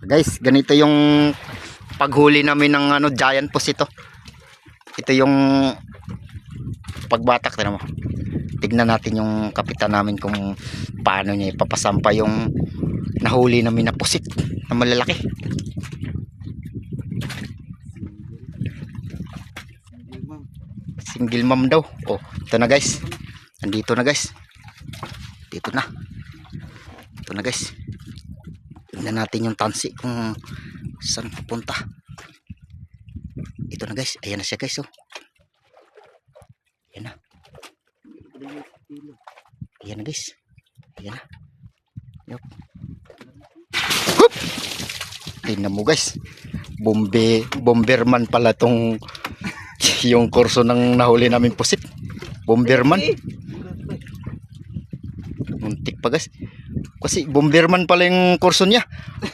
Guys, ganito yung paghuli namin ng giant pus ito. Ito yung pagbatak, tingnan mo. Tignan natin yung kapitan namin kung paano niya ipapasampa yung nahuli namin na pusit na malalaki. Single mom daw. Oh, ito na guys. Nandito na guys. Dito na. Ito na guys. Tignan natin yung tansi kung saan pupunta. Ito na guys. Ayan na siya guys. Oh. Ayan na. Ayan na guys. Ayan na. Yup. Hup! Tingnan mo guys. Bomberman pala tong yung kurso ng nahuli namin pusit. Bomberman. Muntik pa guys. Kasi bomberman pala yung kurso niya.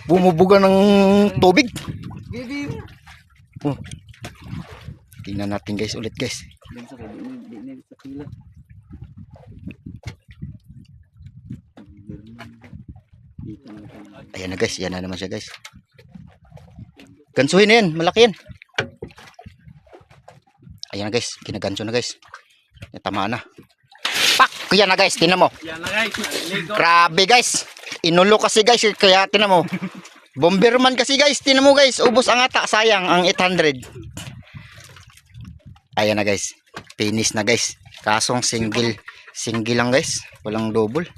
Bumubuga ng tubig. Oh. Tingnan natin guys ulit guys. Ayan na guys. Yan na naman siya guys. Gansuhin na yan. Malaki yan. Ayan na guys. Kinaganso na guys. Tamaan na. Pak! Yan na guys. Tingnan mo. Yan na guys. Grabe guys. Inulo kasi guys. Kaya tingnan mo. Bomberman kasi guys. Tingnan mo guys. Ubos ang ata. Sayang ang 800. Ayan na guys. Finish na guys. Kasong single lang guys. Walang double.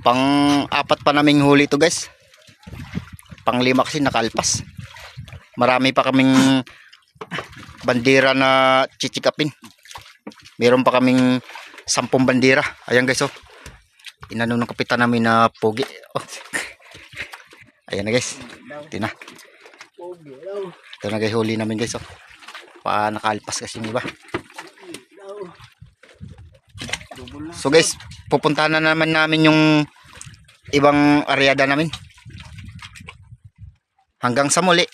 Pang apat pa naming huli ito guys. Pang lima kasi nakalpas. Marami pa kaming bandera na chichikapin. Meron pa kaming 10 bandera. Ayan guys oh. Inano ng kapitan namin na pogi. Oh. Ayan na guys. Ito na. Ito na guys, huli namin guys oh. Pa nakalpas kasi yung iba. So guys, pupuntahan na naman namin yung ibang areada namin. Hanggang sa muli.